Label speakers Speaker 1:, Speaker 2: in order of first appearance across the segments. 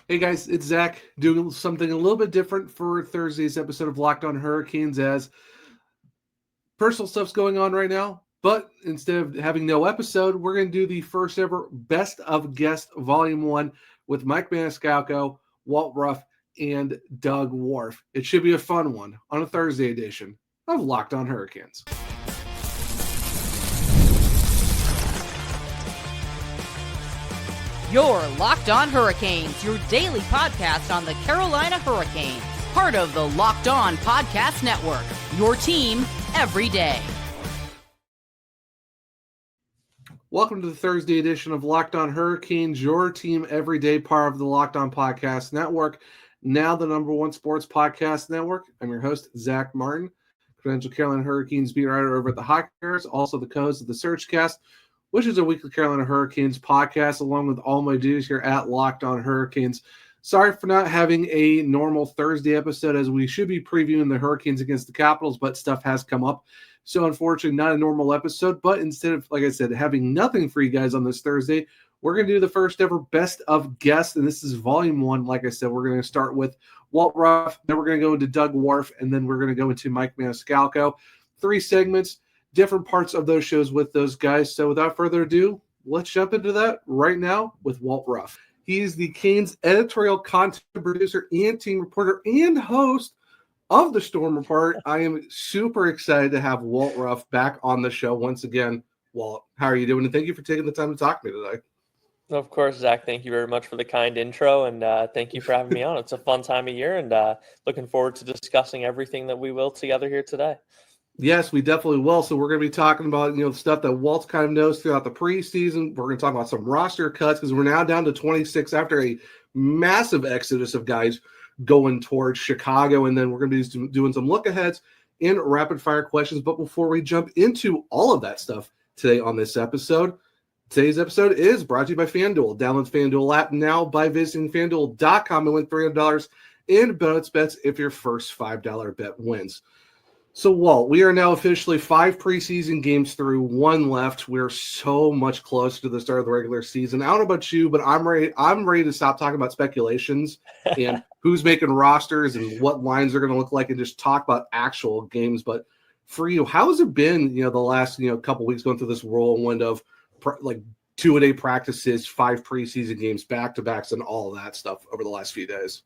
Speaker 1: Hey guys, it's Zach doing something a little bit different for Thursday's episode of Locked On Hurricanes as personal stuff's going on right now. But instead of having no episode, we're going to do the first ever Best of Guest Volume 1 with Mike Maniscalo, Walt Ruff, and Doug Warf. It should be a fun one on a Thursday edition of Locked On Hurricanes.
Speaker 2: You're Locked On Hurricanes, your daily podcast on the Carolina Hurricanes. Part of the Locked On Podcast Network, your team every day.
Speaker 1: Welcome to the Thursday edition of Locked On Hurricanes, your team every day, part of the Locked On Podcast Network, now the #1 sports podcast network. I'm your host, Zach Martin, credential Carolina Hurricanes beat writer over at the Hockey Bears, also the co-host of the Searchcast, which is a weekly Carolina Hurricanes podcast, along with all my duties here at Locked On Hurricanes. Sorry for not having a normal Thursday episode, as we should be previewing the Hurricanes against the Capitals, but stuff has come up. So unfortunately, not a normal episode, but instead of, like I said, having nothing for you guys on this Thursday, we're going to do the first ever Best of Guests, and this is Volume 1. Like I said, we're going to start with Walt Ruff, then we're going to go into Doug Warf, and then we're going to go into Mike Maniscalo. 3 segments, different parts of those shows with those guys. So without further ado, let's jump into that right now with Walt Ruff. He's the Canes editorial content producer and team reporter and host of the Storm Report. I am super excited to have Walt Ruff back on the show once again. Walt, how are you doing? And thank you for taking the time to talk to me today.
Speaker 3: Of course, Zach. Thank you very much for the kind intro, and thank you for having me on. It's a fun time of year, and looking forward to discussing everything that we will together here today.
Speaker 1: Yes, we definitely will. So we're going to be talking about, the stuff that Walt kind of knows throughout the preseason. We're going to talk about some roster cuts because we're now down to 26 after a massive exodus of guys going towards Chicago. And then we're going to be doing some look-aheads and rapid-fire questions. But before we jump into all of that stuff today on this episode, today's episode is brought to you by FanDuel. Download the FanDuel app now by visiting FanDuel.com and win $300 in bonus bets if your first $5 bet wins. So, Walt, we are now officially 5 preseason games through, 1 left. We're so much closer to the start of the regular season. I don't know about you, but I'm ready to stop talking about speculations and who's making rosters and what lines are going to look like and just talk about actual games. But for you, how has it been, the last, couple weeks going through this whirlwind of like 2-a-day practices, 5 preseason games, back-to-backs, and all of that stuff over the last few days?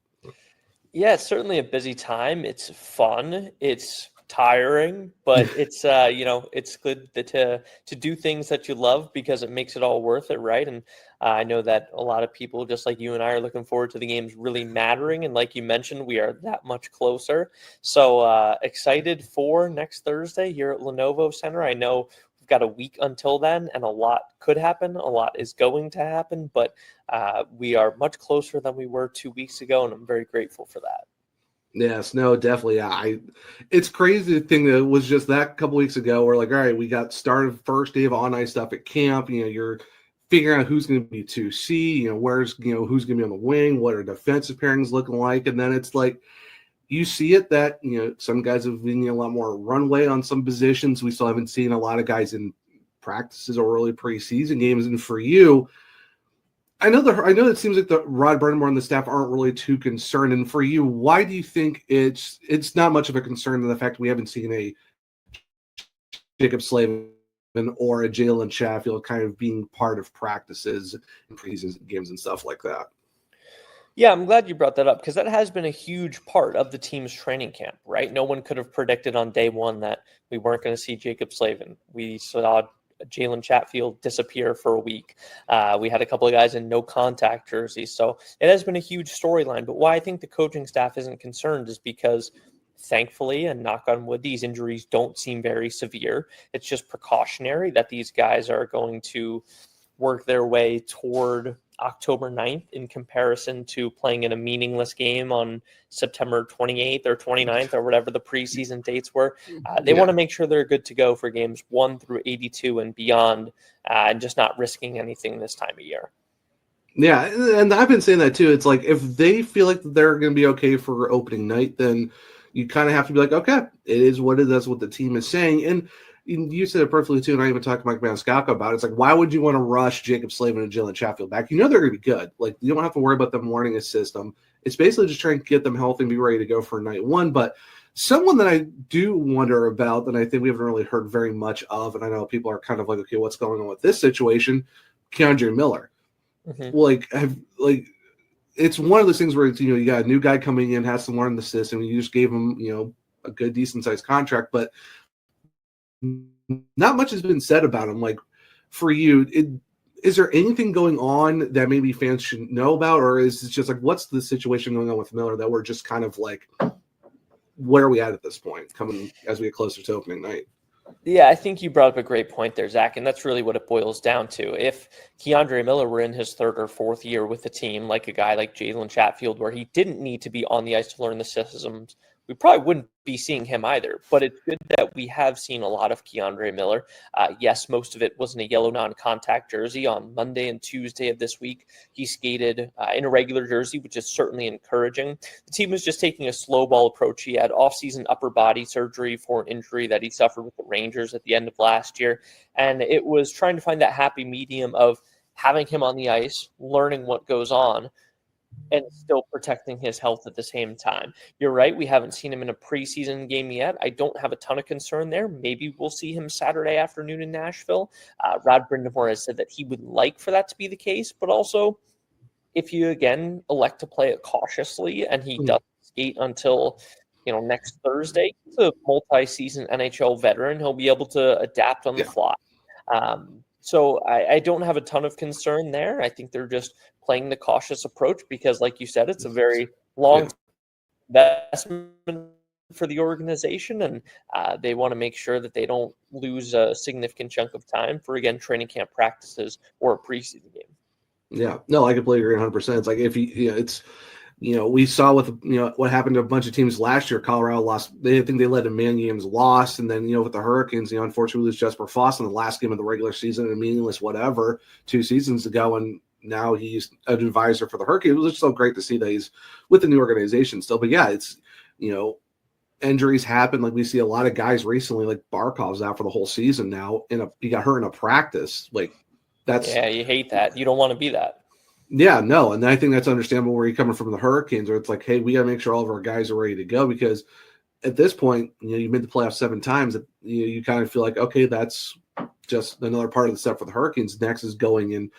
Speaker 3: Yeah, it's certainly a busy time. It's fun. It's tiring, but it's it's good to do things that you love because it makes it all worth it, right? And I know that a lot of people, just like you and I, are looking forward to the games really mattering, and like you mentioned, we are that much closer. So excited for next Thursday here at Lenovo Center. I know we've got a week until then, and a lot could happen. A lot is going to happen, but we are much closer than we were 2 weeks ago, and I'm very grateful for that.
Speaker 1: Yes, no, definitely. It's crazy the thing that was just that couple weeks ago. We're like, all right, we got started first day of on-ice stuff at camp. You're figuring out who's going to be 2C, who's going to be on the wing, what are defensive pairings looking like. And then it's like, you see it that, some guys have been a lot more runway on some positions. We still haven't seen a lot of guys in practices or early preseason games. And for you, I know it seems like the Rod Brind'Amour and the staff aren't really too concerned. And for you, why do you think it's not much of a concern, the fact we haven't seen a Jacob Slavin or a Jalen Chatfield kind of being part of practices and preseason games and stuff like that?
Speaker 3: Yeah, I'm glad you brought that up because that has been a huge part of the team's training camp, right? No one could have predicted on day one that we weren't going to see Jacob Slavin. We saw Jalen Chatfield disappear for a week. We had a couple of guys in no contact jerseys. So it has been a huge storyline. But why I think the coaching staff isn't concerned is because thankfully, and knock on wood, these injuries don't seem very severe. It's just precautionary that these guys are going to work their way toward October 9th in comparison to playing in a meaningless game on September 28th or 29th or whatever the preseason dates were. They want to make sure they're good to go for games 1 through 82 and beyond, and just not risking anything this time of year.
Speaker 1: Yeah, and I've been saying that too. It's like if they feel like they're going to be okay for opening night, then you kind of have to be like, okay, it is what it is. That's what the team is saying. And you said it perfectly too, and I even talked to Mike Maniscalo about it. It's like, why would you want to rush Jacob Slavin and Jalen Chatfield back? You know they're going to be good. Like, you don't have to worry about them learning a system. It's basically just trying to get them healthy and be ready to go for night one. But someone that I do wonder about, that I think we haven't really heard very much of, and I know people are kind of like, okay, what's going on with this situation? Keandre Miller. It's one of those things where it's, you got a new guy coming in, has to learn the system. You just gave him, a good, decent sized contract, but not much has been said about him. Like, for you, is there anything going on that maybe fans should know about, or is it just like, what's the situation going on with Miller that we're just kind of like, where are we at this point, coming as we get closer to opening night?
Speaker 3: Yeah, I think you brought up a great point there, Zach, and that's really what it boils down to. If Keandre Miller were in his third or fourth year with the team, like a guy like Jalen Chatfield, where he didn't need to be on the ice to learn the systems, we probably wouldn't be seeing him either. But it's good that we have seen a lot of Keandre Miller. Yes, most of it was in a yellow non-contact jersey. On Monday and Tuesday of this week, he skated in a regular jersey, which is certainly encouraging. The team was just taking a slow ball approach. He had off-season upper body surgery for an injury that he suffered with the Rangers at the end of last year. And it was trying to find that happy medium of having him on the ice, learning what goes on, and still protecting his health at the same time. You're right, we haven't seen him in a preseason game yet. I don't have a ton of concern there. Maybe we'll see him Saturday afternoon in Nashville. Rod Brind'Amour has said that he would like for that to be the case, but also if you, again, elect to play it cautiously and he doesn't skate until next Thursday, he's a multi-season NHL veteran. He'll be able to adapt on the fly. So I don't have a ton of concern there. I think they're just playing the cautious approach because, like you said, it's a very long investment for the organization, and they want to make sure that they don't lose a significant chunk of time for, again, training camp practices or a preseason game.
Speaker 1: Yeah, no, I completely agree 100%. It's like, if we saw with what happened to a bunch of teams last year. Colorado lost. I think they led to man games lost, and then with the Hurricanes, unfortunately lose Jesper Foss in the last game of the regular season in a meaningless whatever 2 seasons ago, and now he's an advisor for the Hurricanes. It was just so great to see that he's with the new organization still. But yeah, it's injuries happen. Like, we see a lot of guys recently, like Barkov's out for the whole season now. He got hurt in a practice. Like, that's
Speaker 3: you hate that. You don't want to be that.
Speaker 1: Yeah, no, and I think that's understandable where you're coming from the Hurricanes, where it's like, hey, we got to make sure all of our guys are ready to go, because at this point, you made the playoffs 7 times. You kind of feel like, okay, that's just another part of the step for the Hurricanes. Next is going in,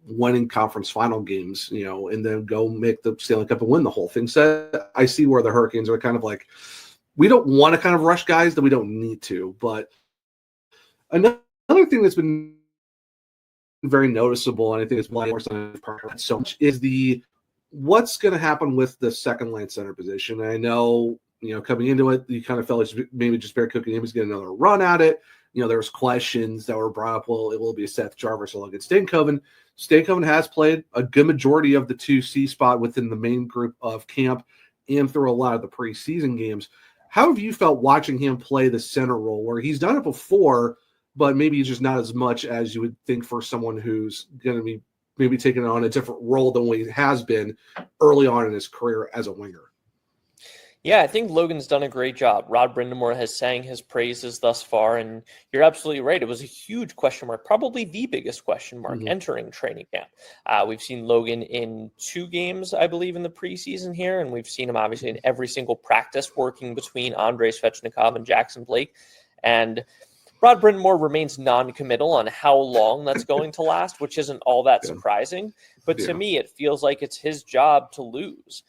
Speaker 1: winning conference final games, and then go make the Stanley Cup and win the whole thing. So I see where the Hurricanes are kind of like, we don't want to kind of rush guys that we don't need to. But another thing that's been very noticeable, and I think it's why we're so much, is what's going to happen with the second line center position. And I know, coming into it, you kind of felt like maybe just Barry Kotkaniemi was getting another run at it. There was questions that were brought up. Well, it will be Seth Jarvis or Logan Stankoven. Stankoven has played a good majority of the 2C spot within the main group of camp and through a lot of the preseason games. How have you felt watching him play the center role, where he's done it before, but maybe it's just not as much as you would think for someone who's going to be maybe taking on a different role than what he has been early on in his career as a winger?
Speaker 3: Yeah, I think Logan's done a great job. Rod Brind'Amour has sang his praises thus far, and you're absolutely right. It was a huge question mark, probably the biggest question mark entering training camp. We've seen Logan in 2 games, I believe, in the preseason here, and we've seen him obviously in every single practice working between Andrei Svechnikov and Jackson Blake. And Rod Brind'Amour remains non-committal on how long that's going to last, which isn't all that surprising. But to me, it feels like it's his job to lose.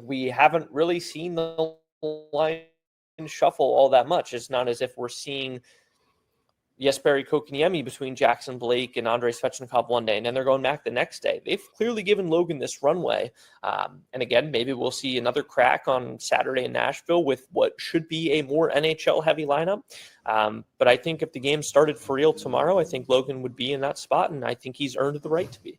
Speaker 3: We haven't really seen the line shuffle all that much. It's not as if we're seeing Jesperi Kotkaniemi between Jackson Blake and Andrei Svechnikov one day, and then they're going back the next day. They've clearly given Logan this runway. And again, maybe we'll see another crack on Saturday in Nashville with what should be a more NHL-heavy lineup. But I think if the game started for real tomorrow, I think Logan would be in that spot, and I think he's earned the right to be.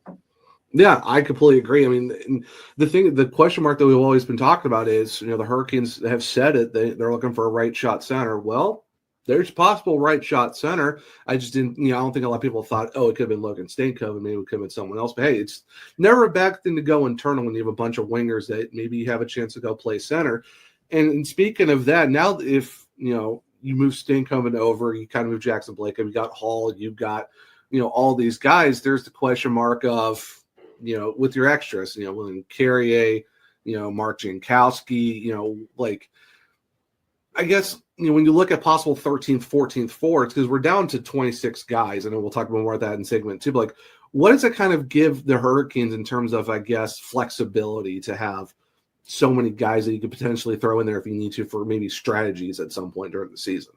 Speaker 1: Yeah, I completely agree. I mean, the question mark that we've always been talking about is, the Hurricanes have said it. They're looking for a right shot center. Well, there's possible right shot center. I just didn't, I don't think a lot of people thought, it could have been Logan Stankoven, maybe it could have been someone else. But hey, it's never a bad thing to go internal when you have a bunch of wingers that maybe you have a chance to go play center. And speaking of that, now if, you move Stankoven over, you kind of move Jackson Blake, you got Hall, you've got, all these guys. There's the question mark of, with your extras, William Carrier, Mark Jankowski, I guess, when you look at possible 13th, 14th forwards, because we're down to 26 guys, and we'll talk about more about that in segment 2, but what does it kind of give the Hurricanes in terms of, I guess, flexibility to have so many guys that you could potentially throw in there if you need to for maybe strategies at some point during the season?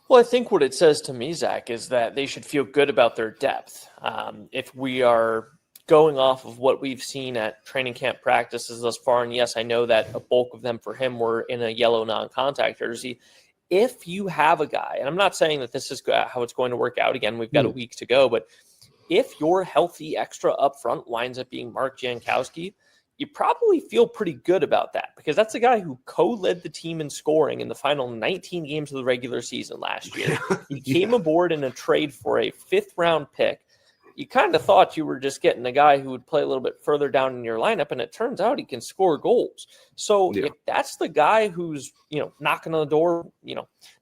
Speaker 3: Well, I think what it says to me, Zach, is that they should feel good about their depth. If we are going off of what we've seen at training camp practices thus far, and yes, I know that a bulk of them for him were in a yellow non-contact jersey. If you have a guy, and I'm not saying that this is how it's going to work out, again, we've got a week to go, but if your healthy extra up front winds up being Mark Jankowski, you probably feel pretty good about that, because that's a guy who co-led the team in scoring in the final 19 games of the regular season last year. He came aboard in a trade for a 5th-round pick. You kind of thought you were just getting a guy who would play a little bit further down in your lineup, and it turns out he can score goals. So if that's the guy who's, knocking on the door,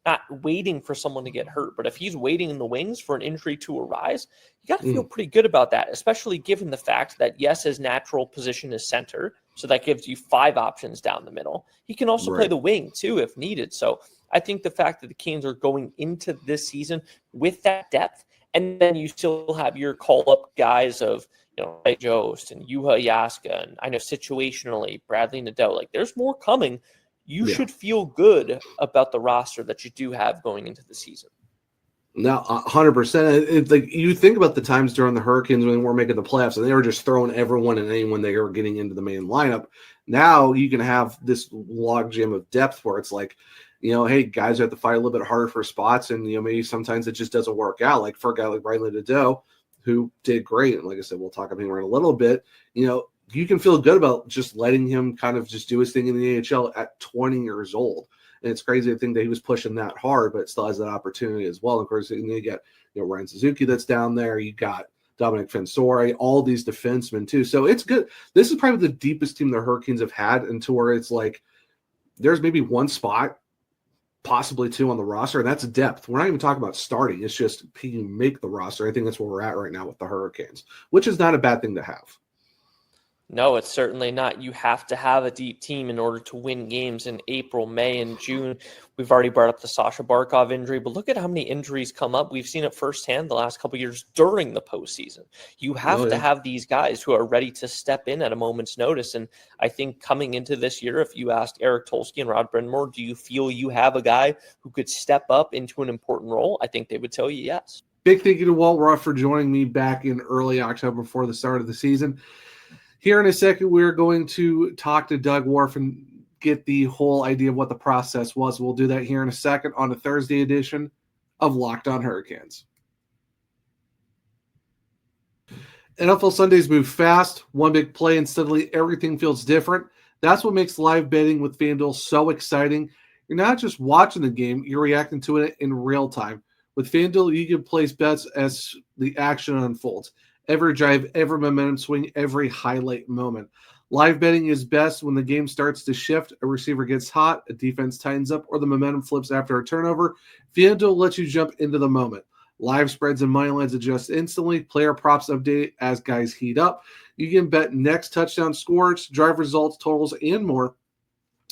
Speaker 3: not waiting for someone to get hurt, but if he's waiting in the wings for an injury to arise, you got to feel pretty good about that, especially given the fact that, yes, his natural position is center, so that gives you 5 options down the middle. He can also play the wing, too, if needed. So I think the fact that the Canes are going into this season with that depth, and then you still have your call-up guys of, Ray Jost and Juha Jaska, and I know situationally Bradley Nadeau. There's more coming. You should feel good about the roster that you do have going into the season.
Speaker 1: Now, 100%. It's you think about the times during the Hurricanes when they weren't making the playoffs, and they were just throwing everyone and anyone they were getting into the main lineup. Now you can have this logjam of depth where it's hey, guys have to fight a little bit harder for spots, and maybe sometimes it just doesn't work out. Like for a guy like Bradley Nadeau, who did great, and like I said, we'll talk about him in a little bit. You can feel good about just letting him kind of just do his thing in the AHL at 20 years old. And it's crazy to think that he was pushing that hard, but still has that opportunity as well. Of course, you get Ryan Suzuki that's down there. You got Dominic Fensore, all these defensemen too. So it's good. This is probably the deepest team the Hurricanes have had, and to where it's there's maybe one spot, possibly 2 on the roster, and that's depth. We're not even talking about starting. It's just can you make the roster? I think that's where we're at right now with the Hurricanes, which is not a bad thing to have.
Speaker 3: No, it's certainly not. You have to have a deep team in order to win games in April, May, and June. We've already brought up the Sasha Barkov injury, but look at how many injuries come up. We've seen it firsthand the last couple of years during the postseason. You have to have these guys who are ready to step in at a moment's notice. And I think coming into this year, if you asked Eric Tolsky and Rod Brind'Amour, do you feel you have a guy who could step up into an important role? I think they would tell you yes.
Speaker 1: Big thank you to Walt Ruff for joining me back in early October before the start of the season. Here in a second, we're going to talk to Doug Warf and get the whole idea of what the process was. We'll do that here in a second on a Thursday edition of Locked On Hurricanes. NFL Sundays move fast. One big play and suddenly everything feels different. That's what makes live betting with FanDuel so exciting. You're not just watching the game, you're reacting to it in real time. With FanDuel, you can place bets as the action unfolds. Every drive, every momentum swing, every highlight moment. Live betting is best when the game starts to shift, a receiver gets hot, a defense tightens up, or the momentum flips after a turnover. FanDuel lets you jump into the moment. Live spreads and money lines adjust instantly. Player props update as guys heat up. You can bet next touchdown scores, drive results, totals, and more.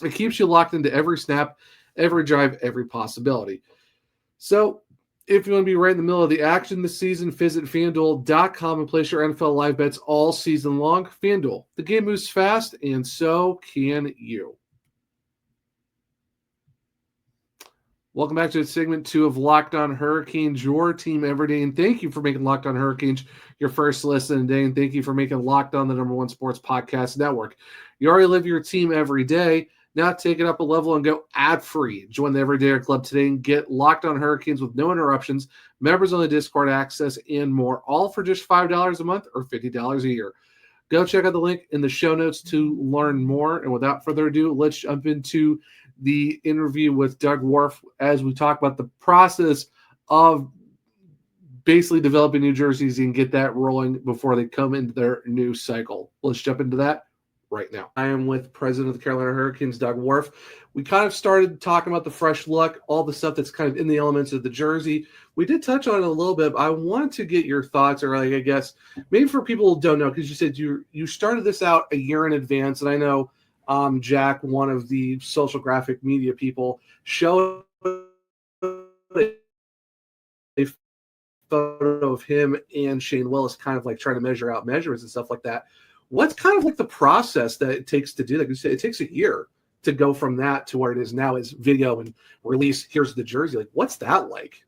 Speaker 1: It keeps you locked into every snap, every drive, every possibility. So, if you want to be right in the middle of the action this season, visit FanDuel.com and place your NFL live bets all season long. FanDuel, the game moves fast, and so can you. Welcome back to segment 2 of Locked On Hurricanes, your team every day. And thank you for making Locked On Hurricanes your first listen today. And thank you for making Locked On the #1 sports podcast network. You already live your team every day. Now take it up a level and go ad-free. Join the Everydayer Club today and get Locked On Hurricanes with no interruptions, members on the Discord access, and more, all for just $5 a month or $50 a year. Go check out the link in the show notes to learn more. And without further ado, let's jump into the interview with Doug Warf as we talk about the process of basically developing new jerseys and get that rolling before they come into their new cycle. Let's jump into that right now. I am with President of the Carolina Hurricanes, Doug Warf. We kind of started talking about the fresh look, all the stuff that's kind of in the elements of the jersey. We did touch on it a little bit, but I want to get your thoughts, or like, I guess maybe for people who don't know, because you said you started this out a year in advance, and I know Jack, one of the social graphic media people, showed a photo of him and Shane Willis kind of like trying to measure out measurements and stuff like that. What's kind of like the process that it takes to do that? Like you said, it takes a year to go from that to where it is now is video and release. Here's the jersey. Like, what's that like?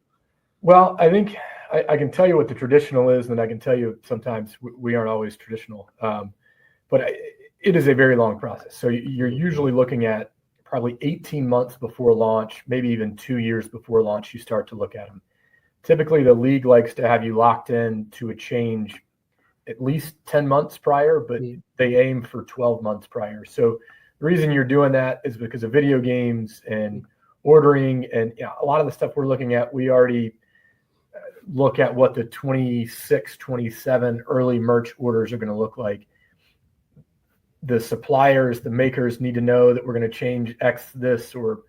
Speaker 4: Well, I think I can tell you what the traditional is, and I can tell you sometimes we aren't always traditional. But it is a very long process. So you're usually looking at probably 18 months before launch, maybe even 2 years before launch, you start to look at them. Typically, the league likes to have you locked in to a change at least 10 months prior, but they aim for 12 months prior. So the reason you're doing that is because of video games and ordering, and a lot of the stuff we're looking at, we already look at what the 26, 27 early merch orders are going to look like. The suppliers, the makers need to know that we're going to change X this or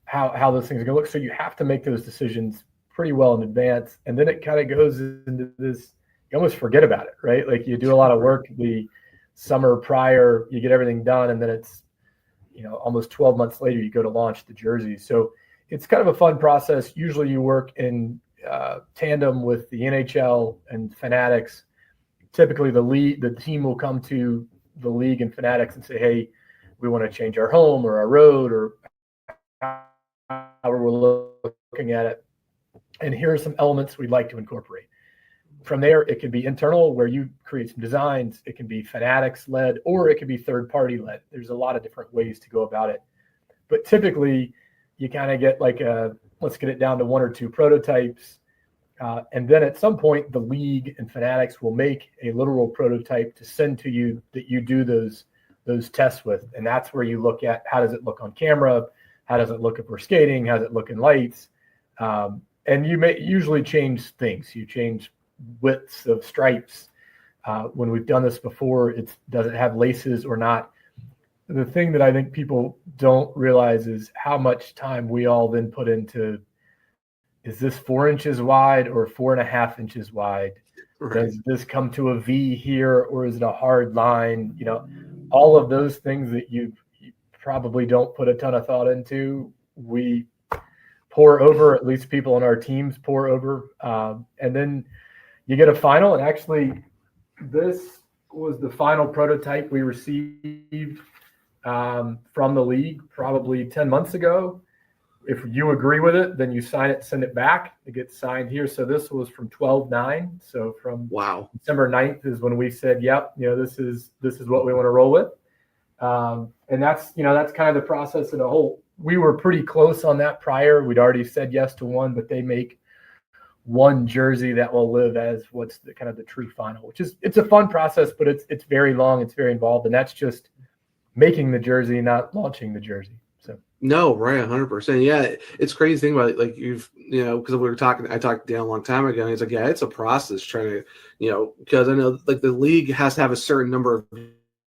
Speaker 4: how those things are going to look. So you have to make those decisions pretty well in advance. And then it kind of goes into this, you almost forget about it, right? Like you do a lot of work the summer prior, you get everything done, and then it's, almost 12 months later, you go to launch the jersey. So it's kind of a fun process. Usually you work in tandem with the NHL and Fanatics. Typically the team will come to the league and Fanatics and say, hey, we want to change our home or our road or however we're looking at it. And here are some elements we'd like to incorporate. From there, it can be internal where you create some designs. It can be Fanatics led, or it can be third party led. There's a lot of different ways to go about it. But typically you kind of get like let's get it down to 1 or 2 prototypes. And then at some point, the league and Fanatics will make a literal prototype to send to you that you do those tests with. And that's where you look at how does it look on camera? How does it look if we're skating? How does it look in lights? And you may usually change things. You change widths of stripes. When we've done this before, does it have laces or not? The thing that I think people don't realize is how much time we all then put into, is this 4 inches wide or 4.5 inches wide? Right. Does this come to a V here, or is it a hard line? All of those things that you probably don't put a ton of thought into, we pour over, at least people on our teams pour over. And then you get a final. And actually, this was the final prototype we received from the league probably 10 months ago. If you agree with it, then you sign it, send it back. It gets signed here. So this was from 12/9. So from December 9th is when we said, yep, this is what we want to roll with. And that's kind of the process in a whole. We were pretty close on that prior. We'd already said yes to one, but they make one jersey that will live as what's the kind of the true final, which is, it's a fun process, but it's very long. It's very involved. And that's just making the jersey, not launching the jersey. So.
Speaker 1: No, right, 100%. Yeah, it's crazy thing about it. Like because I talked to Dan a long time ago, and he's like, yeah, it's a process trying to, because I know like the league has to have a certain number of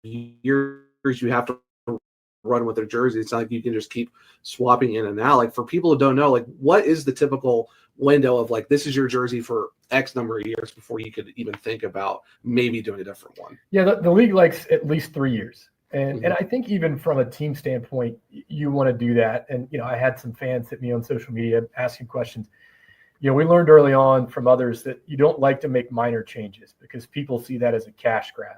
Speaker 1: years you have to run with their jersey. It's not like you can just keep swapping in and out. Like for people who don't know, like what is the typical window of like this is your jersey for X number of years before you could even think about maybe doing a different one?
Speaker 4: Yeah, the league likes at least 3 years. And I think even from a team standpoint, you want to do that. And, I had some fans hit me on social media asking questions. We learned early on from others that you don't like to make minor changes because people see that as a cash grab.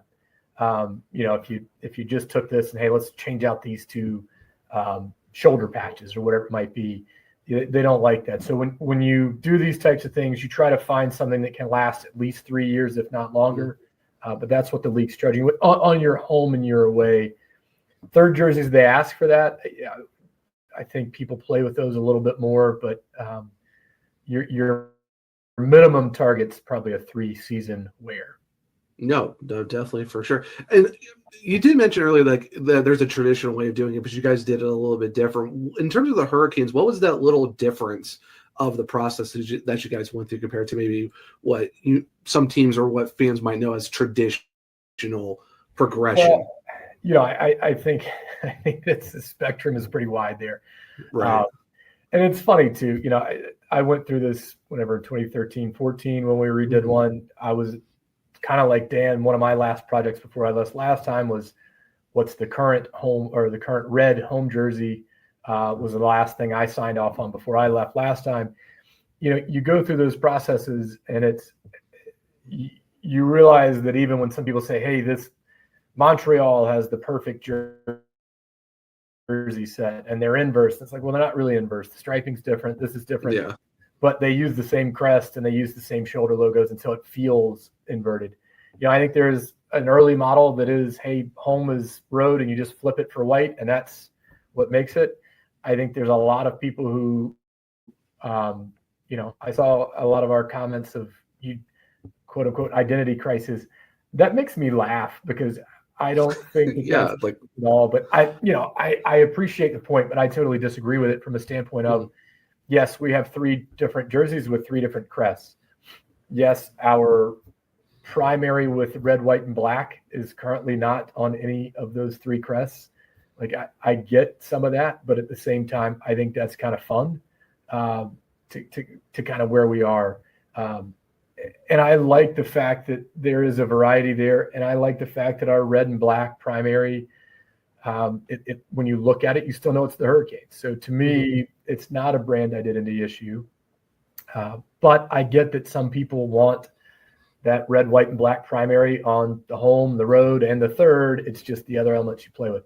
Speaker 4: If you just took this and, hey, let's change out these 2 shoulder patches or whatever it might be, they don't like that. So when you do these types of things, you try to find something that can last at least 3 years, if not longer. But that's what the league's charging with on your home and your away. Third jerseys, they ask for that. I think people play with those a little bit more, but your minimum target's probably a 3-season wear.
Speaker 1: No, definitely for sure. And you did mention earlier like that there's a traditional way of doing it, but you guys did it a little bit different. In terms of the Hurricanes, what was that little difference of the process that you guys went through compared to maybe what some teams or what fans might know as traditional progression?
Speaker 4: Well, I think that the spectrum is pretty wide there.
Speaker 1: Right.
Speaker 4: And it's funny too, I went through this whenever 2013, 14, when we redid one. I was kind of like Dan. One of my last projects before I left last time was what's the current home or the current red home jersey was the last thing I signed off on before I left last time. You go through those processes and you realize that even when some people say, hey, this Montreal has the perfect jersey set and they're inverse. It's like, well, they're not really inverse. The striping's different. This is different.
Speaker 1: Yeah.
Speaker 4: But they use the same crest and they use the same shoulder logos, and so it feels inverted. I think there's an early model that is, hey, home is road and you just flip it for white, and that's what makes it. I think there's a lot of people who, I saw a lot of our comments of you, quote unquote, identity crisis. That makes me laugh because I don't think
Speaker 1: yeah, like
Speaker 4: at all. But I appreciate the point, but I totally disagree with it from a standpoint of, yes, we have 3 different jerseys with 3 different crests. Yes, our primary with red, white, and black is currently not on any of those 3 crests. Like I get some of that, but at the same time, I think that's kind of fun to kind of where we are. And I like the fact that there is a variety there. And I like the fact that our red and black primary, when you look at it, you still know it's the Hurricanes. So to me, it's not a brand identity issue. But I get that some people want that red, white, and black primary on the home, the road, and the third. It's just the other elements you play with.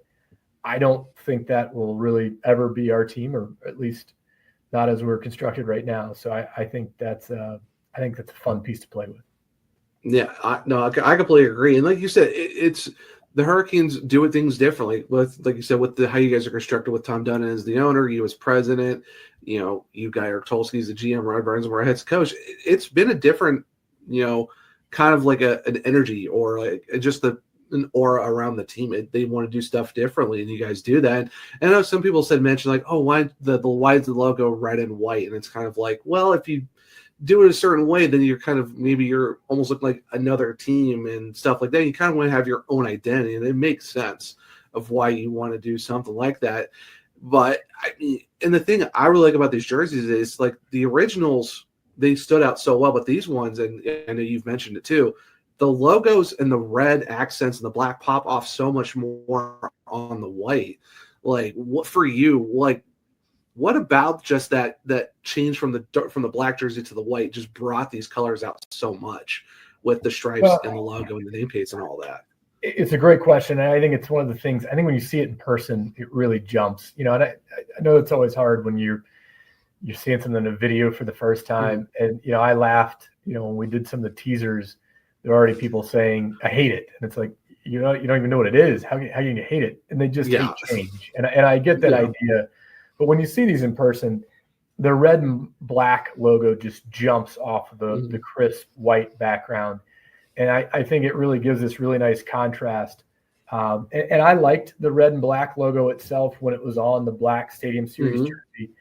Speaker 4: I don't think that will really ever be our team, or at least not as we're constructed right now. So I think that's a fun piece to play with.
Speaker 1: Yeah, I completely agree. And like you said, it's the Hurricanes do things differently. With, like you said, with how you guys are constructed with Tom Dunn as the owner, you as president, you got Eric Tolsky's the GM, Rod Burns, our head coach. It's been a different, kind of like an energy or like just an aura around the team. They want to do stuff differently, and you guys do that. And I know some people mentioned like, oh, why is the logo red and white? And it's kind of like, well, if you do it a certain way, then you're kind of, maybe you're almost looking like another team and stuff like that. You kind of want to have your own identity, and it makes sense of why you want to do something like that. But I mean, and the thing I really like about these jerseys is like the originals, they stood out so well, but these ones, and I know you've mentioned it too, the logos and the red accents and the black pop off so much more on the white. Like, what for you, like, what about just that change from the black jersey to the white just brought these colors out so much with the stripes and the logo and the nameplates and all that?
Speaker 4: It's a great question. And I think it's one of the things, I think when you see it in person, it really jumps, and I know it's always hard when you're seeing something in a video for the first time. And, I laughed, when we did some of the teasers, there are already people saying, I hate it. And it's like, you don't even know what it is. How can you hate it? And they just hate change. And I get that idea. But when you see these in person, the red and black logo just jumps off of the crisp white background. And I think it really gives this really nice contrast. And I liked the red and black logo itself when it was on the black Stadium Series jersey,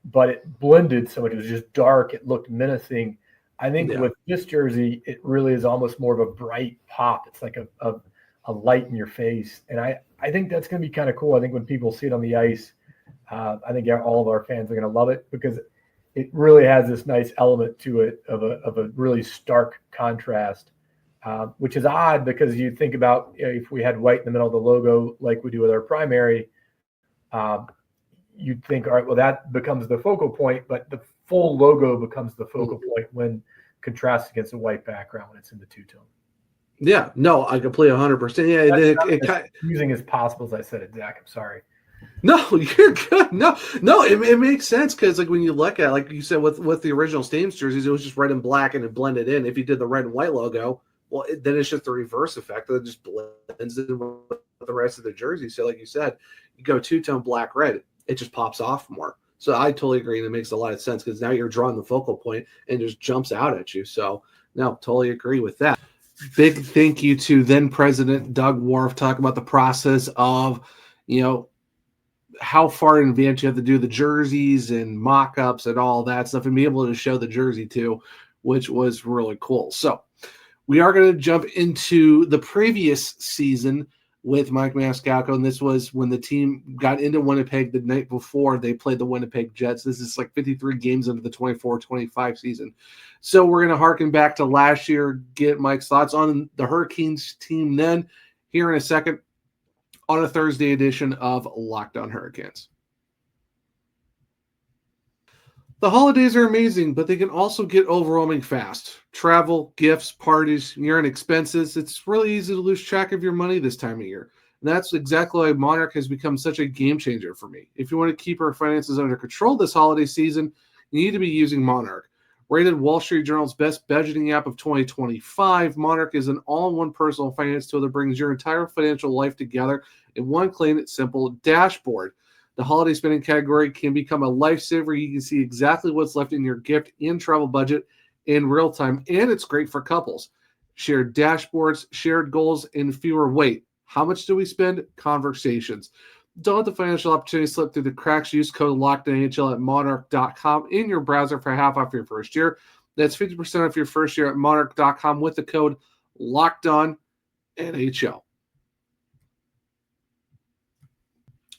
Speaker 4: but it blended so much. It was just dark. It looked menacing. I think with this jersey, it really is almost more of a bright pop. It's like a light in your face. And I think that's going to be kind of cool. I think when people see it on the ice, I think all of our fans are going to love it because it really has this nice element to it of a really stark contrast, which is odd because you think about if we had white in the middle of the logo like we do with our primary, you'd think, all right, well, that becomes the focal point, but the full logo becomes the focal point when contrasted against a white background when it's in the two-tone.
Speaker 1: Yeah, no, I completely 100%. Yeah,
Speaker 4: it's as confusing as possible as I said it, Zach. I'm sorry.
Speaker 1: No, you're good. No, it makes sense because like when you look at, like you said, with the original Stames jerseys, it was just red and black and it blended in. If you did the red and white logo, well, then it's just the reverse effect that it just blends in with the rest of the jersey. So like you said, you go two-tone black, red, it just pops off more. So I totally agree, and it makes a lot of sense because now you're drawing the focal point and it just jumps out at you. So no, totally agree with that. Big thank you to then President Doug Warf talking about the process of, how far in advance you have to do the jerseys and mock-ups and all that stuff and be able to show the jersey too, which was really cool. So we are going to jump into the previous season with Mike Maniscalo, and this was when the team got into Winnipeg the night before they played the Winnipeg Jets. This is like 53 games into the 24-25 season. So we're going to harken back to last year, get Mike's thoughts on the Hurricanes team then, here in a second, on a Thursday edition of Locked On Hurricanes. The holidays are amazing, but they can also get overwhelming fast. Travel, gifts, parties, year-end expenses. It's really easy to lose track of your money this time of year. And that's exactly why Monarch has become such a game changer for me. If you want to keep our finances under control this holiday season, you need to be using Monarch. Rated Wall Street Journal's best budgeting app of 2025, Monarch is an all-in-one personal finance tool that brings your entire financial life together in one clean, simple dashboard. The holiday spending category can become a lifesaver. You can see exactly what's left in your gift and travel budget in real time, and it's great for couples. Shared dashboards, shared goals, and fewer wait. How much do we spend? Conversations. Don't let the financial opportunity slip through the cracks. Use code LOCKEDONNHL at monarch.com in your browser for half off your first year. That's 50% off your first year at monarch.com with the code LOCKEDONNHL.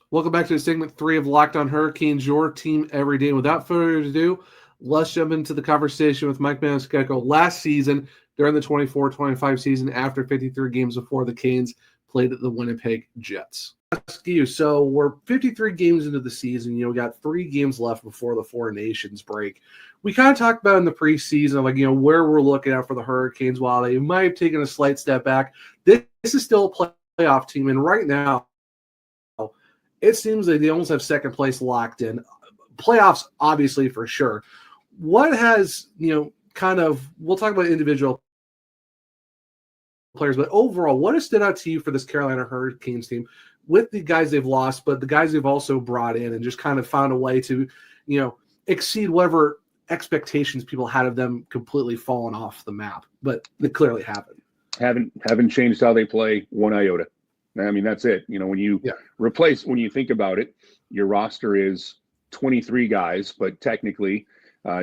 Speaker 1: Welcome back to segment 3 of Locked On Hurricanes, your team every day. Without further ado, let's jump into the conversation with Mike Maniscalo last season during the 24-25 season after 53 games before the Canes played at the Winnipeg Jets. Ask you, so we're 53 games into the season. We got 3 games left before the Four Nations break. We kind of talked about in the preseason, where we're looking at for the Hurricanes. While they might have taken a slight step back, this is still a playoff team, and right now, it seems like they almost have second place locked in. Playoffs, obviously, for sure. What has, we'll talk about individual players, but overall, what has stood out to you for this Carolina Hurricanes team with the guys they've lost, but the guys they've also brought in and just kind of found a way to, exceed whatever expectations people had of them completely fallen off the map, but they clearly haven't.
Speaker 5: Haven't changed how they play one iota. I mean, that's it. When you when you think about it, your roster is 23 guys, but technically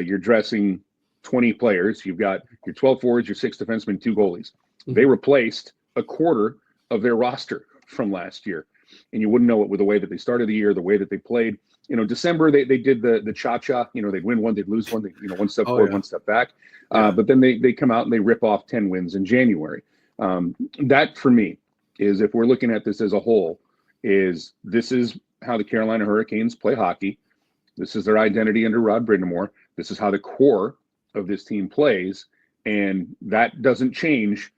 Speaker 5: you're dressing 20 players. You've got your 12 forwards, your 6 defensemen, 2 goalies. Mm-hmm. They replaced a quarter of their roster from last year. And you wouldn't know it with the way that they started the year, the way that they played. December, they did the cha-cha. They'd win one, they'd lose one, one step forward, one step back. But then they come out and they rip off 10 wins in January. That, for me, is if we're looking at this as a whole, this is how the Carolina Hurricanes play hockey. This is their identity under Rod Brind'Amour. This is how the core of this team plays, and that doesn't change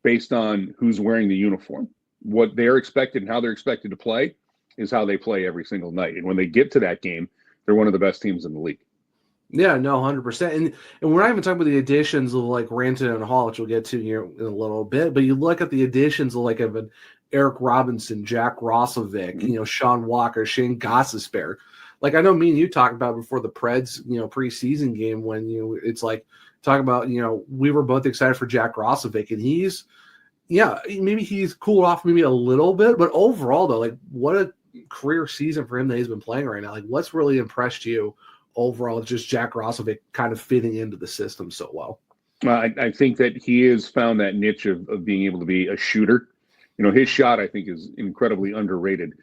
Speaker 5: based on who's wearing the uniform. What they're expected and how they're expected to play is how they play every single night. And when they get to that game, they're one of the best teams in the league.
Speaker 1: Yeah, no, 100%. And we're not even talking about the additions of Rantanen and Hall, which we'll get to here in a little bit. But you look at the additions of an Eric Robinson, Jack Roslovic, Sean Walker, Shane Gostisbehere. I know me and you talked about before the Preds, preseason game when talk about, we were both excited for Jack Roslovic, and maybe he's cooled off maybe a little bit, but overall though, what a career season for him that he's been playing right now. What's really impressed you overall, just Jack Roslovic kind of fitting into the system so well?
Speaker 5: I think that he has found that niche of being able to be a shooter. His shot, I think, is incredibly underrated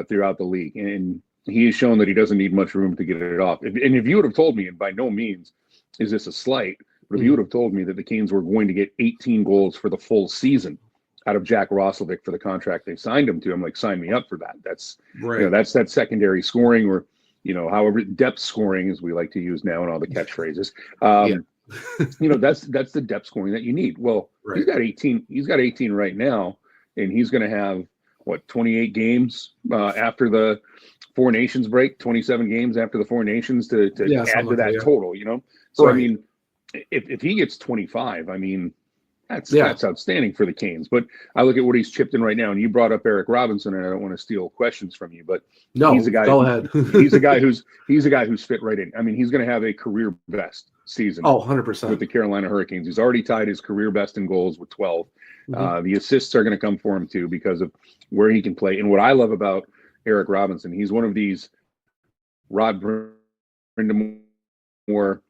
Speaker 5: throughout the league. And he has shown that he doesn't need much room to get it off. And if you would have told me, and by no means is this a slight, but if you would have told me that the Canes were going to get 18 goals for the full season out of Jack Roslovic for the contract they signed him to, I'm like, sign me up for that. That's right. That's that secondary scoring, or however, depth scoring, as we like to use now in all the catchphrases. That's the depth scoring that you need. Well, right. He's got 18. He's got 18 right now, and he's going to have 28 games after the Four Nations break, 27 games after the Four Nations to add to that total. So right. I mean, if he gets 25, I mean, that's outstanding for the Canes. But I look at what he's chipped in right now, and you brought up Eric Robinson, and I don't want to steal questions from you, but
Speaker 1: no,
Speaker 5: he's a guy.
Speaker 1: Go ahead.
Speaker 5: he's a guy who's fit right in. I mean, he's going to have a career best season.
Speaker 1: 100%
Speaker 5: with the Carolina Hurricanes. He's already tied his career best in goals with 12. Mm-hmm. The assists are going to come for him too because of where he can play. And what I love about Eric Robinson, he's one of these Rod Brind'Amour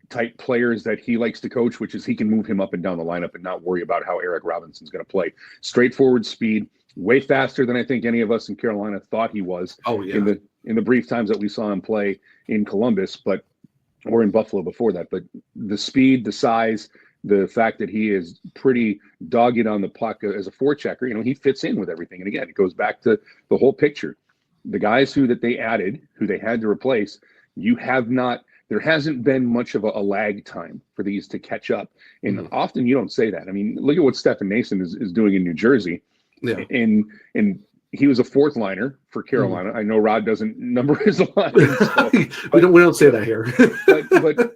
Speaker 5: type players that he likes to coach, which is he can move him up and down the lineup and not worry about how Eric Robinson's going to play. Straightforward speed, way faster than I think any of us in Carolina thought he was.
Speaker 1: Oh, yeah.
Speaker 5: In the brief times that we saw him play in Columbus, or in Buffalo before that. But the speed, the size, the fact that he is pretty dogged on the puck as a forechecker, he fits in with everything. And again, it goes back to the whole picture. The guys that they added, who they had to replace, there hasn't been much of a lag time for these to catch up. And often you don't say that. I mean, look at what Stefan Nason is doing in New Jersey. Yeah. And he was a fourth liner for Carolina. I know Rod doesn't number his lines. So,
Speaker 1: we don't say that here.
Speaker 5: but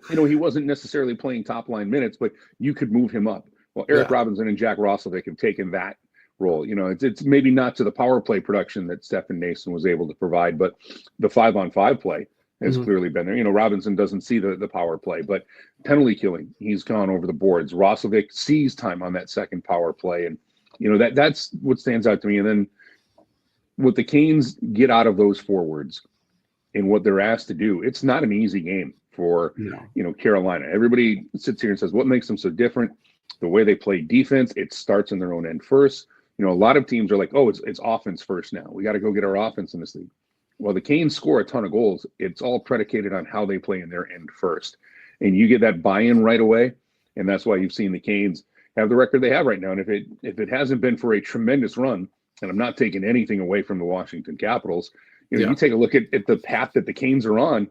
Speaker 5: he wasn't necessarily playing top line minutes, but you could move him up. Well, Eric Robinson and Jack Roslovic have taken that role. It's maybe not to the power play production that Stefan Nason was able to provide, but the 5-on-5 play has clearly been there. Robinson doesn't see the power play, but penalty killing, he's gone over the boards. Roslovic sees time on that second power play, and that's what stands out to me. And then what the Canes get out of those forwards and what they're asked to do, it's not an easy game for Carolina. Everybody sits here and says, what makes them so different? The way they play defense, it starts in their own end first. A lot of teams are like, oh, it's offense first now. We got to go get our offense in this league. Well, the Canes score a ton of goals. It's all predicated on how they play in their end first. And you get that buy-in right away, and that's why you've seen the Canes have the record they have right now. And if it hasn't been for a tremendous run, and I'm not taking anything away from the Washington Capitals, you take a look at the path that the Canes are on,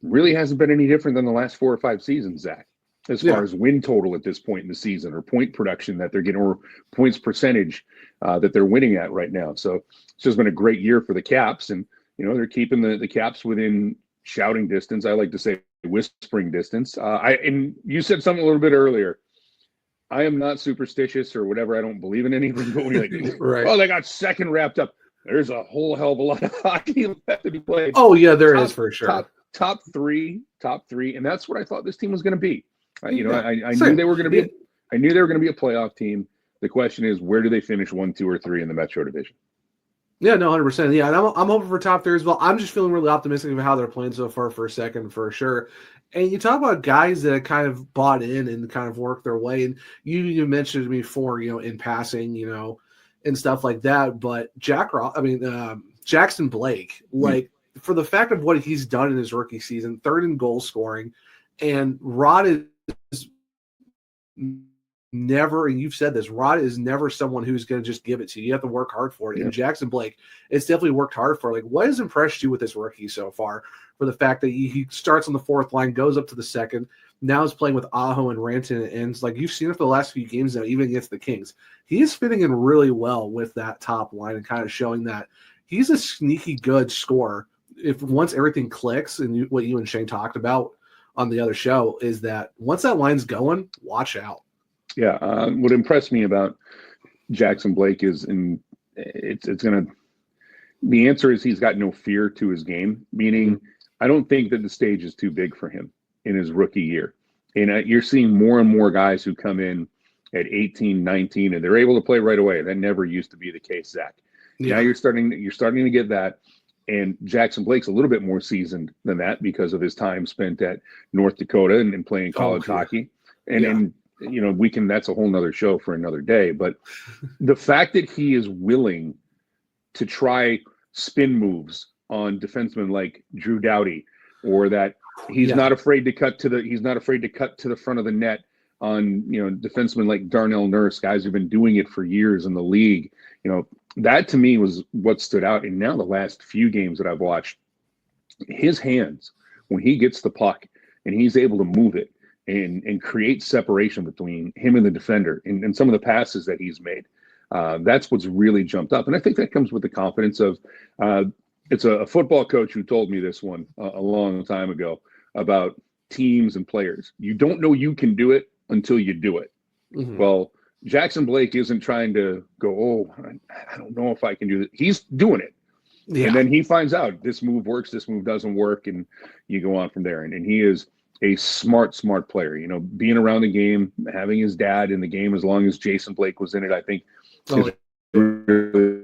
Speaker 5: really hasn't been any different than the last 4 or 5 seasons, Zach, as far as win total at this point in the season, or point production that they're getting, or points percentage that they're winning at right now. So it's just been a great year for the Caps, and they're keeping the Caps within shouting distance. I like to say whispering distance. And you said something a little bit earlier. I am not superstitious or whatever. I don't believe in anything. But when you're like,
Speaker 1: right.
Speaker 5: Oh, they got second wrapped up. There's a whole hell of a lot of hockey left to be played.
Speaker 1: Oh yeah, there is for sure.
Speaker 5: Top three, and that's what I thought this team was going to be. I knew they were going to be. I knew they were going to be a playoff team. The question is, where do they finish 1, 2, or 3 in the Metro Division?
Speaker 1: Yeah, no, 100%. Yeah, and I'm hoping for top 3 as well. I'm just feeling really optimistic about how they're playing so far for a second, for sure. And you talk about guys that kind of bought in and kind of worked their way. And you mentioned to me before, in passing, and stuff like that. But Jackson Blake, for the fact of what he's done in his rookie season, 3rd in goal scoring, and Rod is never, and you've said this, Rod is never someone who's going to just give it to you. You have to work hard for it. Yeah. And Jackson Blake, it's definitely worked hard for. What has impressed you with this rookie so far, for the fact that he starts on the 4th line, goes up to the 2nd, now is playing with Aho and Ranton, and ends you've seen it for the last few games now, even against the Kings. He is fitting in really well with that top line and kind of showing that he's a sneaky good scorer. If once everything clicks, and what you and Shane talked about on the other show, is that once that line's going, watch out.
Speaker 5: Yeah, what impressed me about Jackson Blake is, and the answer is he's got no fear to his game, meaning I don't think that the stage is too big for him in his rookie year. And you're seeing more and more guys who come in at 18, 19, and they're able to play right away. That never used to be the case, Zach. Yeah. Now you're starting to get that. And Jackson Blake's a little bit more seasoned than that because of his time spent at North Dakota and playing college hockey. And that's a whole nother show for another day. But the fact that he is willing to try spin moves on defensemen like Drew Doughty, or that he's not afraid to cut to the front of the net on defensemen like Darnell Nurse, guys who've been doing it for years in the league. That to me was what stood out. And now the last few games that I've watched, his hands, when he gets the puck and he's able to move it and create separation between him and the defender, and some of the passes that he's made, that's what's really jumped up. And I think that comes with the confidence of it's a football coach who told me this one a long time ago about teams and players. You don't know you can do it until you do it. Mm-hmm. Well, Jackson Blake isn't trying to go, I don't know if I can do this. He's doing it. Yeah. And then he finds out this move works, this move doesn't work, and you go on from there. And he is a smart player. Being around the game, having his dad in the game as long as Jason Blake was in it, I think is really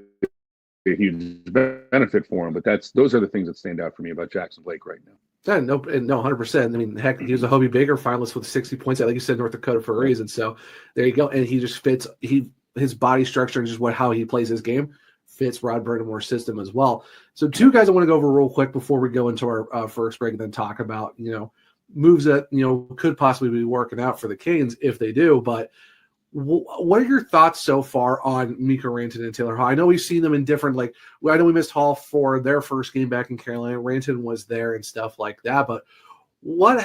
Speaker 5: a huge benefit for him. But those are the things that stand out for me about Jackson Blake right now.
Speaker 1: Yeah, no, 100%. I mean, heck, he was a Hobie Baker finalist with 60 points at, like you said, North Dakota for a reason. So there you go. And he just fits. his body structure and just how he plays his game fits Rod Brind'Amour's system as well. So two guys I want to go over real quick before we go into our first break and then talk about, moves that, could possibly be working out for the Canes if they do. But what are your thoughts so far on Mikko Rantanen and Taylor Hall? I know we've seen them in different, I know we missed Hall for their first game back in Carolina. Rantanen was there and stuff like that. But what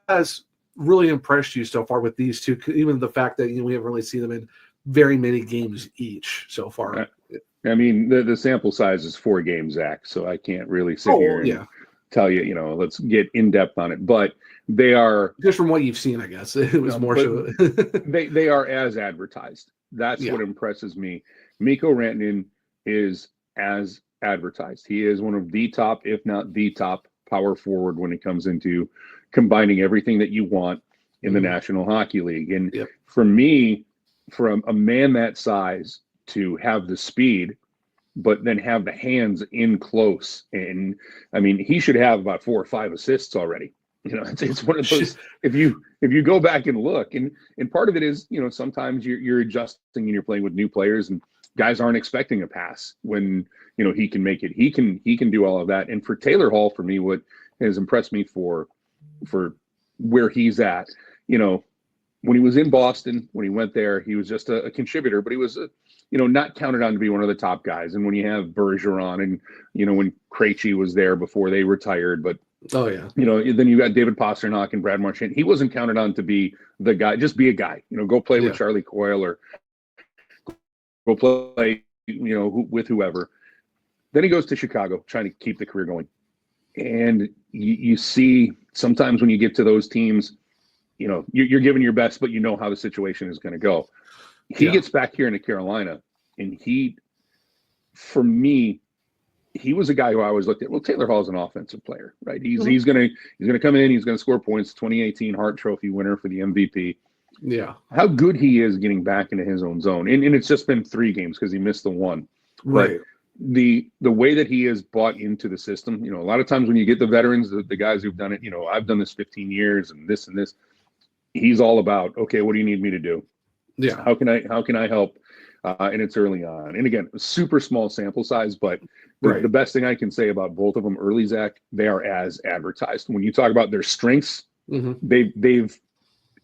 Speaker 1: has really impressed you so far with these two, even the fact that we haven't really seen them in very many games each so far?
Speaker 5: I mean, the sample size is 4 games, Zach, so I can't really sit here and tell you, let's get in depth on it. But they are
Speaker 1: just from what you've seen, I guess it was more so.
Speaker 5: they are as advertised. That's what impresses me. Mikko Rantanen is as advertised. He is one of the top, if not the top, power forward when it comes into combining everything that you want in the National Hockey League. And for me, from a man that size to have the speed, but then have the hands in close. And I mean, he should have about 4 or 5 assists already. It's one of those, if you go back and look, and part of it is, sometimes you're adjusting and you're playing with new players and guys aren't expecting a pass when, he can make it. He can do all of that. And for Taylor Hall, for me, what has impressed me for where he's at, when he was in Boston, when he went there, he was just a contributor, but he was, not counted on to be one of the top guys. And when you have Bergeron and, when Krejci was there before they retired, but, then you got David Pastrnak and Brad Marchand. He wasn't counted on to be the guy, just be a guy, go play with Charlie Coyle or go play, with whoever. Then he goes to Chicago trying to keep the career going. And you see sometimes when you get to those teams, you're giving your best, but how the situation is going to go. He gets back here into Carolina, and for me, he was a guy who I always looked at. Well, Taylor Hall's an offensive player, right? He's gonna come in, he's gonna score points. 2018 Hart Trophy winner for the MVP.
Speaker 1: Yeah,
Speaker 5: how good he is getting back into his own zone, and it's just been 3 games because he missed the one.
Speaker 1: Right.
Speaker 5: But the way that he is bought into the system, a lot of times when you get the veterans, the guys who've done it, I've done this 15 years and this and this. He's all about, okay, what do you need me to do?
Speaker 1: Yeah.
Speaker 5: How can I help? And it's early on. And again, super small sample size, but the best thing I can say about both of them early, Zach, they are as advertised. When you talk about their strengths, they've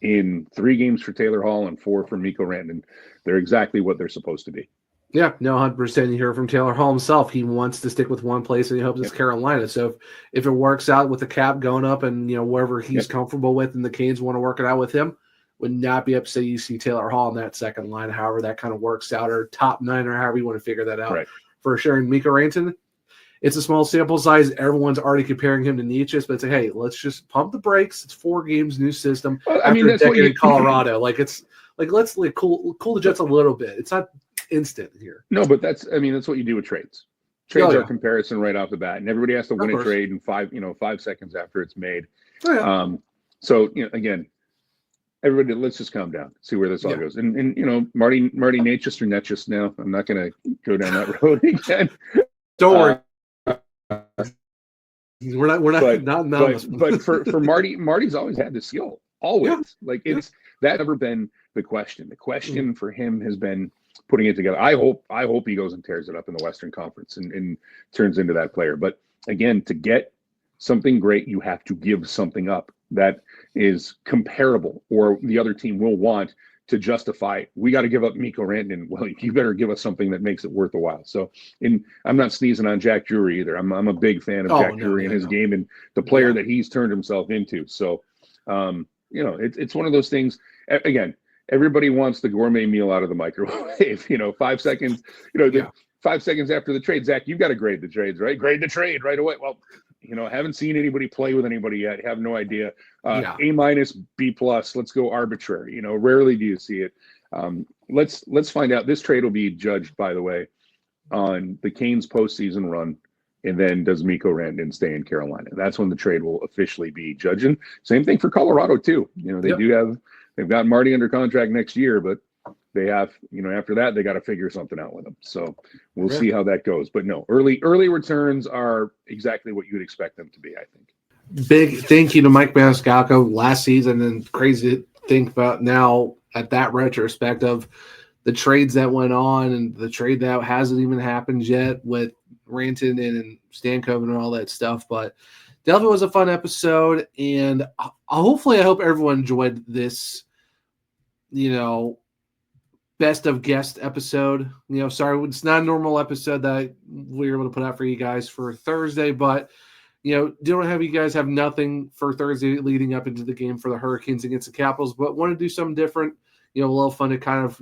Speaker 5: in 3 games for Taylor Hall and 4 for Mikko Rantanen, they're exactly what they're supposed to be.
Speaker 1: Yeah, no, 100%. You hear from Taylor Hall himself. He wants to stick with one place, and he hopes it's Carolina. So if it works out with the cap going up and, wherever he's comfortable with and the Canes want to work it out with him, would not be upset you see Taylor Hall in that second line, however that kind of works out, or top 9, or however you want to figure that out. For sure. And Mikko Rantanen, it's a small sample size. Everyone's already comparing him to Nietzsche, but it's hey, let's just pump the brakes. It's 4 games, new system. After a decade in Colorado. Let's cool the Jets a little bit. It's not instant here.
Speaker 5: No, but that's what you do with trades. Trades are comparison right off the bat, and everybody has to win a trade in 5 seconds after it's made. So again, everybody, let's just calm down, see where this all goes. And Marty Natchez or Netches now. I'm not going to go down that road again.
Speaker 1: Don't worry. We're not.
Speaker 5: But for Marty's always had the skill. Always. It's that never been the question. The question for him has been putting it together. I hope he goes and tears it up in the Western Conference and turns into that player. But again, to get something great, you have to give something up that is comparable, or the other team will want to justify, we got to give up Mikko Rantanen. Well, you better give us something that makes it worth a while. So, I'm not sneezing on Jack Drury either. I'm a big fan of Jack Drury and his game and the player that he's turned himself into. So, it's one of those things. Again, everybody wants the gourmet meal out of the microwave. 5 seconds. 5 seconds after the trade, Zach, you've got to grade the trades, right? Grade the trade right away. Well, haven't seen anybody play with anybody yet. Have no idea. A-, B+. Let's go arbitrary. Rarely do you see it. Let's find out. This trade will be judged, by the way, on the Canes postseason run, and then does Mikko Rantanen stay in Carolina? That's when the trade will officially be judging. Same thing for Colorado too. They've got Marty under contract next year, but they have, after that, they got to figure something out with him. So we'll see how that goes. But no, early returns are exactly what you would expect them to be, I think.
Speaker 1: Big thank you to Mike Maniscalo last season, and crazy to think about now at that retrospect of the trades that went on and the trade that hasn't even happened yet with Rantanen and Stankoven and all that stuff. But definitely was a fun episode, and hopefully I hope everyone enjoyed this, best of guest episode. Sorry, it's not a normal episode that we were able to put out for you guys for Thursday, but don't have you guys have nothing for Thursday leading up into the game for the Hurricanes against the Capitals, but want to do something different, a little fun to kind of,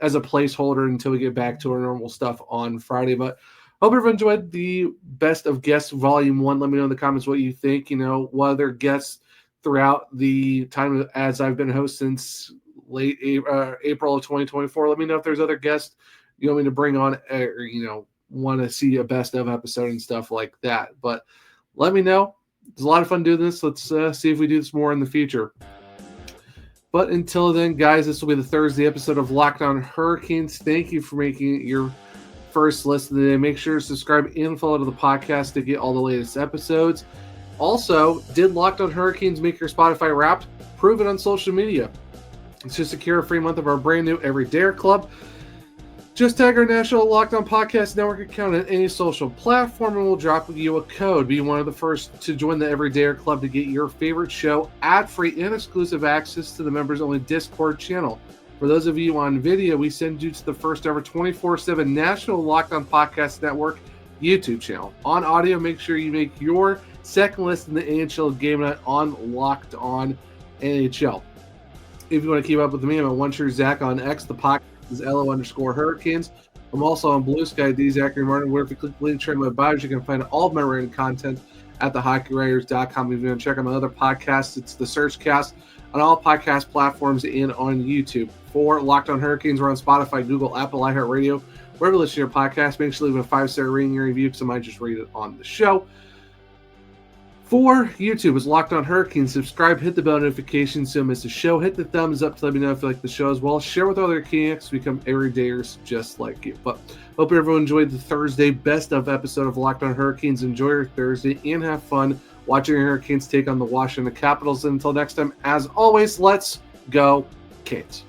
Speaker 1: as a placeholder until we get back to our normal stuff on Friday. But hope everyone enjoyed the Best of Guests Volume 1. Let me know in the comments what you think, what other guests throughout the time as I've been host since late April of 2024. Let me know if there's other guests you want me to bring on, or, want to see a best of episode and stuff like that. But let me know. It's a lot of fun doing this. Let's see if we do this more in the future. But until then, guys, this will be the Thursday episode of Locked On Hurricanes. Thank you for making it your first listen today. Make sure to subscribe and follow to the podcast to get all the latest episodes. Also, did Locked On Hurricanes make your Spotify Wrapped? Prove it on social media. To secure a free month of our brand new Every Dare Club, just tag our National Locked On Podcast Network account on any social platform and we'll drop you a code. Be one of the first to join the Every Dare Club to get your favorite show ad-free and exclusive access to the members-only Discord channel. For those of you on video, we send you to the first ever 24/7 National Locked On Podcast Network YouTube channel. On audio, make sure you make your second listen to the NHL Game Night on Locked On NHL. If you want to keep up with me, I'm at OneTrueZach on X. The podcast is LO_Hurricanes. I'm also on Blue Sky, Zachary Martin, where if you click the link in my bio, you can find all of my written content at thehockeywriters.com. If you want to check out my other podcasts, it's the Searchcast on all podcast platforms and on YouTube. For Locked On Hurricanes, we're on Spotify, Google, Apple, iHeartRadio, wherever you listen to your podcast. Make sure to leave a 5-star rating and review because I might just read it on the show. For YouTube, it's Locked On Hurricanes. Subscribe, hit the bell notification so you don't miss a show. Hit the thumbs up to let me know if you like the show as well. Share with other Canucks to become everydayers just like you. But hope everyone enjoyed the Thursday best of episode of Locked On Hurricanes. Enjoy your Thursday and have fun watching your Hurricanes take on the Washington Capitals. And until next time, as always, let's go Canes.